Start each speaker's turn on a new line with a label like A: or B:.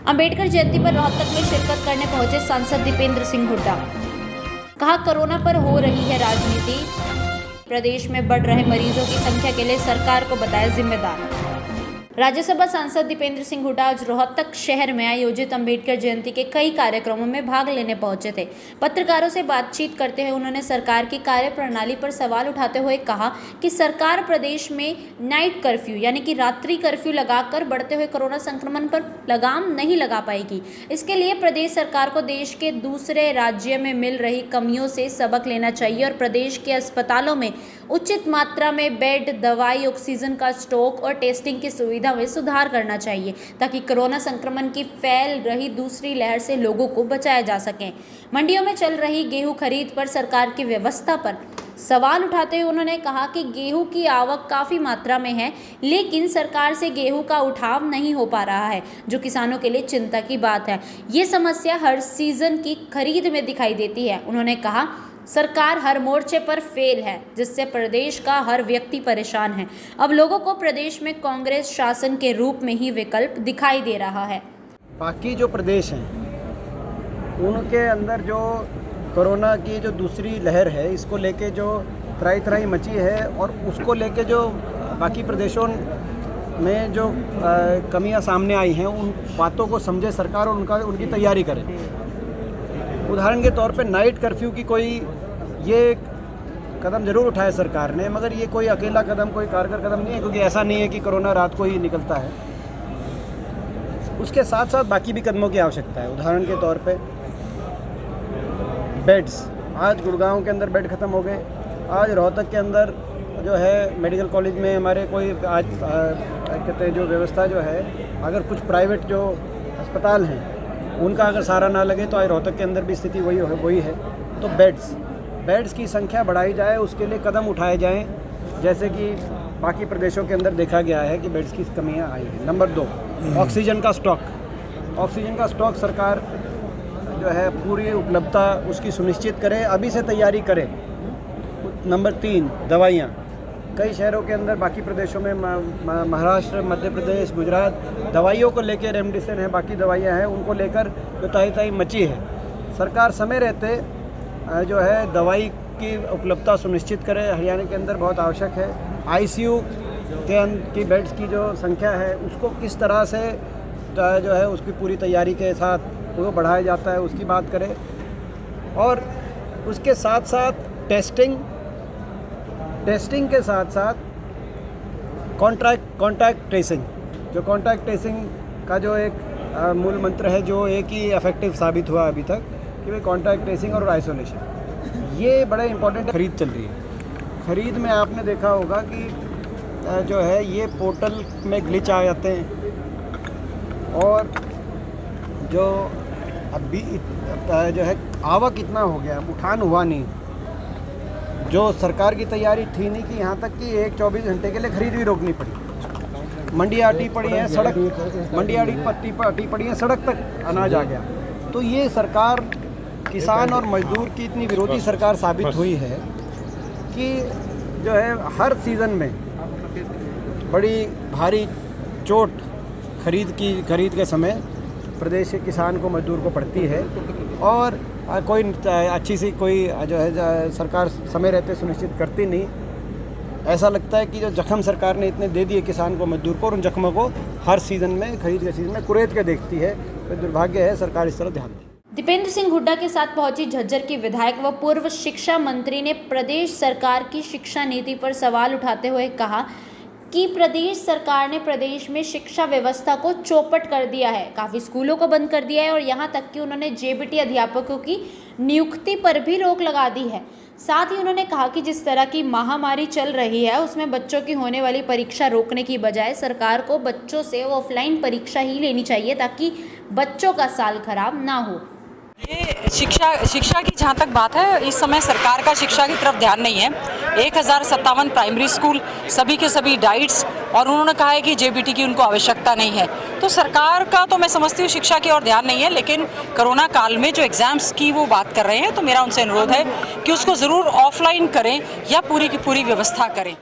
A: अंबेडकर जयंती पर रोहतक में शिरकत करने पहुंचे सांसद दीपेंद्र सिंह हुड्डा। कहा, कोरोना पर हो रही है राजनीति, प्रदेश में बढ़ रहे मरीजों की संख्या के लिए सरकार को बताया जिम्मेदार। राज्यसभा सांसद दीपेंद्र सिंह हुड्डा आज रोहतक शहर में आयोजित अंबेडकर जयंती के कई कार्यक्रमों में भाग लेने पहुंचे थे। पत्रकारों से बातचीत करते हुए उन्होंने सरकार की कार्यप्रणाली पर सवाल उठाते हुए कहा कि सरकार प्रदेश में नाइट कर्फ्यू यानी कि रात्रि कर्फ्यू लगाकर बढ़ते हुए कोरोना संक्रमण पर लगाम नहीं लगा पाएगी। इसके लिए प्रदेश सरकार को देश के दूसरे राज्य में मिल रही कमियों से सबक लेना चाहिए और प्रदेश के अस्पतालों में उचित मात्रा में बेड, दवाई, ऑक्सीजन का स्टॉक और टेस्टिंग की सुविधा में सुधार करना चाहिए ताकि कोरोना संक्रमण की फैल रही दूसरी लहर से लोगों को बचाया जा सके। मंडियों में चल रही गेहूं खरीद पर सरकार की व्यवस्था पर सवाल उठाते हुए उन्होंने कहा कि गेहूं की आवक काफ़ी मात्रा में है, लेकिन सरकार से गेहूं का उठाव नहीं हो पा रहा है, जो किसानों के लिए चिंता की बात है। ये समस्या हर सीजन की खरीद में दिखाई देती है। उन्होंने कहा, सरकार हर मोर्चे पर फेल है, जिससे प्रदेश का हर व्यक्ति परेशान है। अब लोगों को प्रदेश में कांग्रेस शासन के रूप में ही विकल्प दिखाई दे रहा है।
B: बाकी जो प्रदेश हैं उनके अंदर जो कोरोना की जो दूसरी लहर है, इसको लेके जो त्राही मची है और उसको लेके जो बाकी प्रदेशों में जो कमियां सामने आई हैं, उन बातों को समझे सरकार और उनकी तैयारी करे। उदाहरण के तौर पे नाइट कर्फ्यू की कोई ये कदम ज़रूर उठाया सरकार ने, मगर ये कोई अकेला कदम, कोई कारगर कदम नहीं है, क्योंकि ऐसा नहीं है कि कोरोना रात को ही निकलता है। उसके साथ साथ बाकी भी कदमों की आवश्यकता है। उदाहरण के तौर पे बेड्स, आज गुड़गांव के अंदर बेड ख़त्म हो गए। आज रोहतक के अंदर जो है मेडिकल कॉलेज में हमारे कोई आज कहते हैं जो व्यवस्था जो है, अगर कुछ प्राइवेट जो अस्पताल हैं उनका अगर सहारा ना लगे तो आज रोहतक के अंदर भी स्थिति वही है। तो बेड्स की संख्या बढ़ाई जाए, उसके लिए कदम उठाए जाएं, जैसे कि बाकी प्रदेशों के अंदर देखा गया है कि बेड्स की कमियां आई हैं। नंबर 2, ऑक्सीजन का स्टॉक सरकार जो है पूरी उपलब्धता उसकी सुनिश्चित करे, अभी से तैयारी करे। नंबर 3, दवाइयाँ। कई शहरों के अंदर, बाकी प्रदेशों में, महाराष्ट्र, मध्य प्रदेश, गुजरात, दवाइयों को लेकर रेमडेसिविर है, बाकी दवाइयाँ हैं, उनको लेकर जो ताई मची है। सरकार समय रहते जो है दवाई की उपलब्धता सुनिश्चित करे। हरियाणा के अंदर बहुत आवश्यक है। आईसीयू की बेड्स की जो संख्या है, उसको किस तरह से जो है उसकी पूरी तैयारी के साथ वो बढ़ाया जाता है, उसकी बात करें। और उसके साथ साथ टेस्टिंग के साथ साथ कॉन्टैक्ट ट्रेसिंग, जो कॉन्टैक्ट ट्रेसिंग का जो एक मूल मंत्र है, जो एक ही इफेक्टिव साबित हुआ अभी तक, कि भाई कॉन्टैक्ट ट्रेसिंग और आइसोलेशन, ये बड़ा इंपॉर्टेंट। खरीद चल रही है। खरीद में आपने देखा होगा कि जो है ये पोर्टल में ग्लिच आ जाते हैं और जो अभी जो है आवक इतना हो गया, उठान हुआ नहीं। जो सरकार की तैयारी थी नहीं कि यहाँ तक कि 24 घंटे के लिए खरीद भी रोकनी पड़ी। मंडियाँ अटी पड़ी हैं, अटी पड़ी हैं, सड़क तक अनाज आ गया। तो ये सरकार किसान और मजदूर की इतनी विरोधी सरकार साबित हुई है कि जो है हर सीज़न में बड़ी भारी चोट खरीद के समय प्रदेश के किसान को, मजदूर को पड़ती है। और कोई अच्छी सी कोई जो है सरकार समय रहते सुनिश्चित करती नहीं। ऐसा लगता है कि जो जख्म सरकार ने इतने दे दिए किसान को, मजदूर को, और उन जख्मों को हर सीज़न में, खरीद के सीज़न में कुरेद के देखती है। तो दुर्भाग्य है, सरकार इस तरह ध्यान दे।
A: दीपेंद्र सिंह हुड्डा के साथ पहुंची झज्जर की विधायक व पूर्व शिक्षा मंत्री ने प्रदेश सरकार की शिक्षा नीति पर सवाल उठाते हुए कहा कि प्रदेश सरकार ने प्रदेश में शिक्षा व्यवस्था को चौपट कर दिया है, काफ़ी स्कूलों को बंद कर दिया है और यहाँ तक कि उन्होंने जेबीटी अध्यापकों की नियुक्ति पर भी रोक लगा दी है। साथ ही उन्होंने कहा कि जिस तरह की महामारी चल रही है, उसमें बच्चों की होने वाली परीक्षा रोकने की बजाय सरकार को बच्चों से ऑफलाइन परीक्षा ही लेनी चाहिए ताकि बच्चों का साल खराब ना हो।
C: ये शिक्षा की जहाँ तक बात है, इस समय सरकार का शिक्षा की तरफ ध्यान नहीं है। 1057 प्राइमरी स्कूल, सभी के सभी डाइट्स, और उन्होंने कहा है कि जेबीटी की उनको आवश्यकता नहीं है। तो सरकार का तो मैं समझती हूँ शिक्षा की ओर ध्यान नहीं है, लेकिन कोरोना काल में जो एग्जाम्स की वो बात कर रहे हैं, तो मेरा उनसे अनुरोध है कि उसको ज़रूर ऑफलाइन करें या पूरी की पूरी व्यवस्था करें।